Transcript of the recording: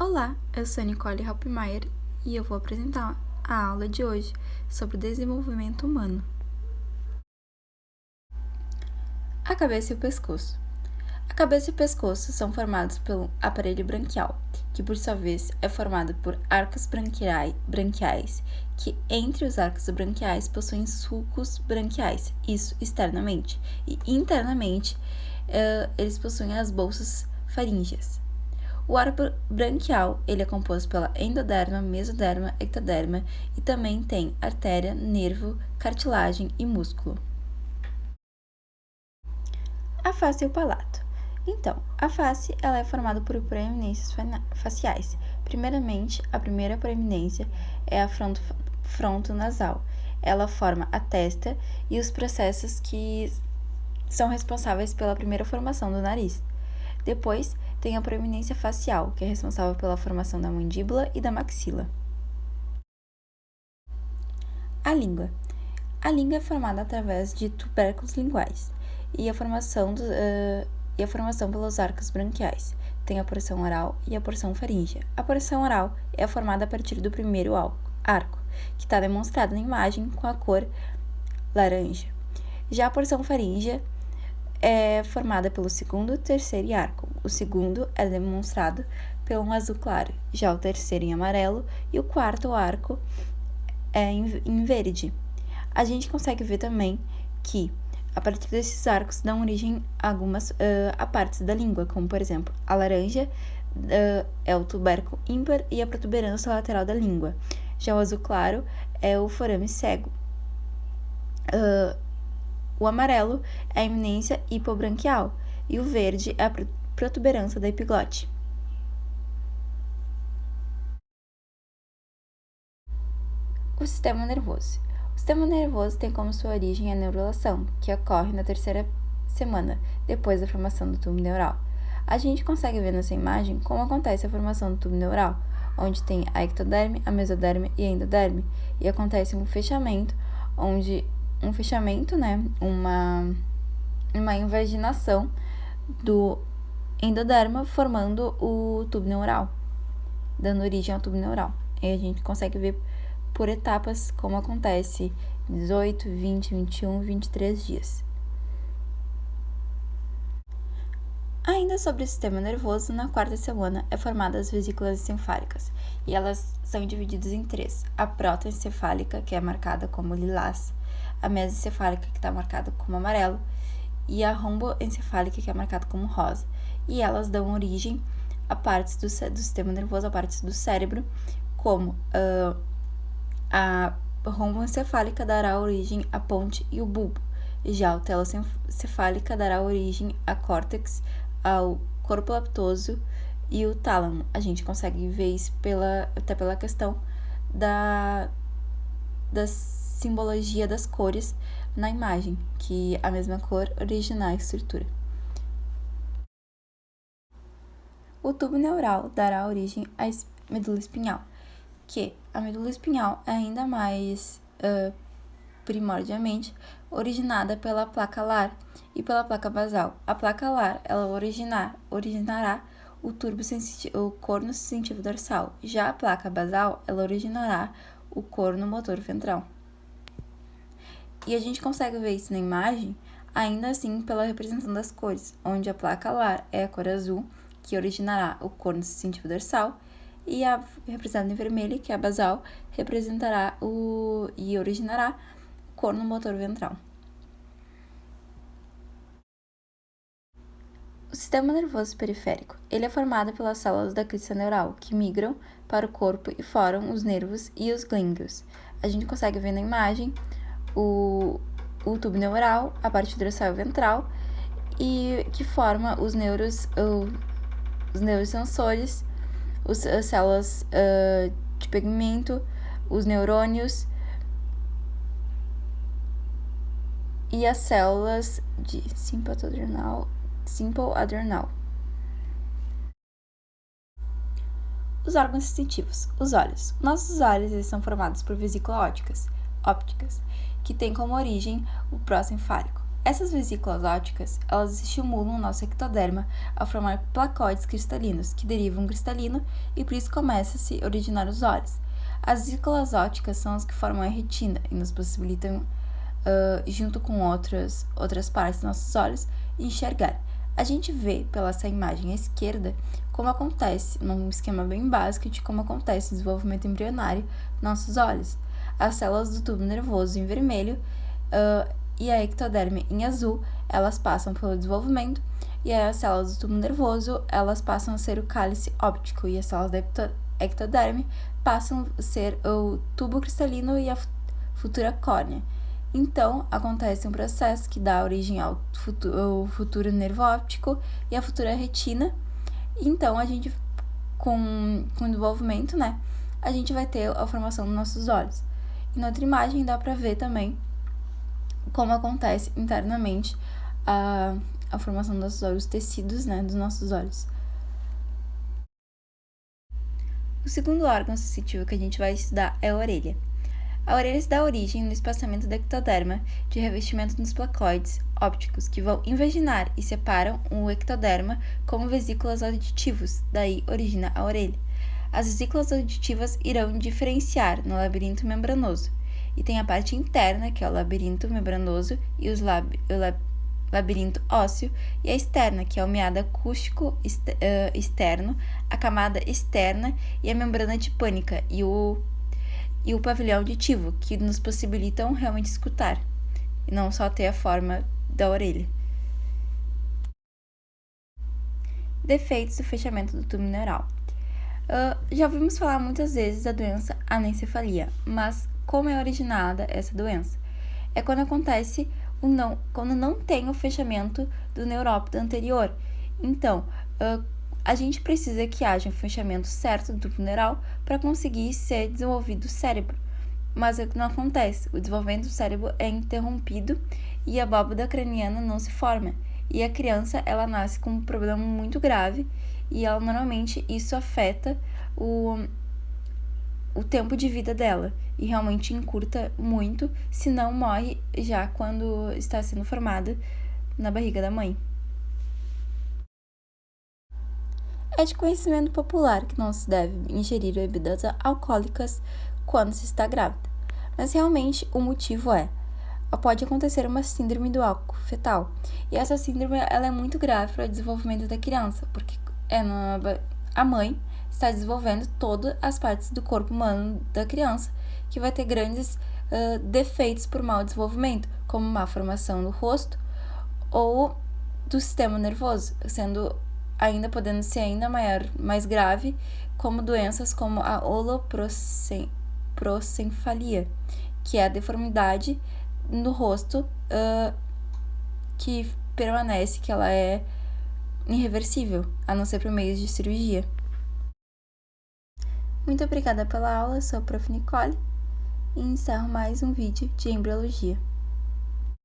Olá, eu sou Nicole Halpmeier e eu vou apresentar a aula de hoje sobre o desenvolvimento humano. A cabeça e o pescoço. A cabeça e o pescoço são formados pelo aparelho branquial, que por sua vez é formado por arcos branquiais, que entre os arcos branquiais possuem sulcos branquiais, isso externamente, e internamente eles possuem as bolsas faríngeas. O arco branquial ele é composto pela endoderma, mesoderma, ectoderma e também tem artéria, nervo, cartilagem e músculo. A face e o palato. Então, a face ela é formada por proeminências faciais. Primeiramente, a primeira proeminência é a frontonasal. Ela forma a testa e os processos que são responsáveis pela primeira formação do nariz. Depois, tem a proeminência facial, que é responsável pela formação da mandíbula e da maxila. A língua. A língua é formada através de tubérculos linguais e a formação pelos arcos branquiais. Tem a porção oral e a porção faríngea. A porção oral é formada a partir do primeiro arco, que está demonstrado na imagem com a cor laranja. Já a porção faríngea é formada pelo segundo, terceiro e arco. O segundo é demonstrado pelo azul claro, já o terceiro em amarelo e o quarto arco é em verde. A gente consegue ver também que a partir desses arcos dão origem a partes da língua, como por exemplo, a laranja é o tubérculo ímpar e a protuberância lateral da língua. Já o azul claro é o forame cego. O amarelo é a eminência hipobranquial e o verde é a protuberância da epiglote. O sistema nervoso. O sistema nervoso tem como sua origem a neurulação, que ocorre na terceira semana, depois da formação do tubo neural. A gente consegue ver nessa imagem como acontece a formação do tubo neural, onde tem a ectoderme, a mesoderme e a endoderme, e acontece um fechamento, uma invaginação do endoderma formando o tubo neural, dando origem ao tubo neural. E a gente consegue ver por etapas como acontece 18, 20, 21, 23 dias. Ainda sobre o sistema nervoso, na quarta semana é formada as vesículas encefálicas, e elas são divididas em três: a protoencefálica, que é marcada como lilás, a mesencefálica, que está marcada como amarelo, e a romboencefálica, que é marcada como rosa. E elas dão origem a partes do sistema nervoso, a partes do cérebro, como a romboencefálica dará origem à ponte e o bulbo, já a teloencefálica dará origem a córtex, ao corpo laptoso e o tálamo. A gente consegue ver isso até pela questão da simbologia das cores na imagem, que a mesma cor origina a estrutura. O tubo neural dará origem à medula espinhal, que a medula espinhal é ainda mais primordialmente originada pela placa alar e pela placa basal. A placa alar ela originará o corno sensitivo dorsal, já a placa basal ela originará o corno motor ventral. E a gente consegue ver isso na imagem, ainda assim pela representação das cores, onde a placa alar é a cor azul, que originará o corno sensitivo dorsal, e a representada em vermelho, que é a basal, representará e originará o corno motor ventral. O sistema nervoso periférico. Ele é formado pelas células da crista neural, que migram para o corpo e formam os nervos e os gânglios. A gente consegue ver na imagem o tubo neural, a parte dorsal e ventral, e que forma os neurosensores, as células de pigmento, os neurônios e as células de simple adrenal. Os órgãos sensitivos. Os olhos. Nossos olhos eles são formados por vesículas ópticas, que tem como origem o proencefálico. Essas vesículas ópticas, elas estimulam o nosso ectoderma a formar placóides cristalinos, que derivam cristalino e por isso começa a se originar os olhos. As vesículas ópticas são as que formam a retina e nos possibilitam, junto com outras partes dos nossos olhos, enxergar. A gente vê pela essa imagem à esquerda como acontece, num esquema bem básico de como acontece o desenvolvimento embrionário dos nossos olhos. As células do tubo nervoso em vermelho e a ectoderme em azul, elas passam pelo desenvolvimento, e as células do tubo nervoso, elas passam a ser o cálice óptico, e as células da ectoderme passam a ser o tubo cristalino e a futura córnea. Então, acontece um processo que dá origem ao futuro nervo óptico e à futura retina. Então, a gente, com o desenvolvimento, né, a gente vai ter a formação dos nossos olhos. E na outra imagem dá pra ver também como acontece internamente a formação dos nossos olhos, os tecidos, né, dos nossos olhos. O segundo órgão sensitivo que a gente vai estudar é a orelha. A orelha se dá origem no espaçamento do ectoderma de revestimento nos placóides ópticos que vão invaginar e separam o ectoderma como vesículas auditivos, daí origina a orelha. As vesículas auditivas irão diferenciar no labirinto membranoso, e tem a parte interna, que é o labirinto membranoso, e o labirinto ósseo, e a externa, que é o meado acústico externo, a camada externa e a membrana tipânica, e o pavilhão auditivo, que nos possibilitam realmente escutar, e não só ter a forma da orelha. Defeitos do fechamento do tubo neural. Já ouvimos falar muitas vezes da doença anencefalia, mas como é originada essa doença? É quando acontece quando não tem o fechamento do neurópito anterior. Então, a gente precisa que haja um fechamento certo do tubo neural para conseguir ser desenvolvido o cérebro. Mas não acontece, o desenvolvimento do cérebro é interrompido e a abóbada craniana não se forma. E a criança, ela nasce com um problema muito grave e ela normalmente isso afeta o tempo de vida dela e realmente encurta muito, se não morre já quando está sendo formada na barriga da mãe. É de conhecimento popular que não se deve ingerir bebidas alcoólicas quando se está grávida, mas realmente o motivo pode acontecer uma síndrome do álcool fetal, e essa síndrome ela é muito grave para o desenvolvimento da criança, porque a mãe está desenvolvendo todas as partes do corpo humano da criança, que vai ter grandes defeitos por mau desenvolvimento, como má formação do rosto ou do sistema nervoso, podendo ser ainda mais grave, como doenças como a holoprosenfalia, que é a deformidade no rosto que permanece, que ela é irreversível, a não ser por meio de cirurgia. Muito obrigada pela aula, sou a Prof. Nicole e encerro mais um vídeo de embriologia.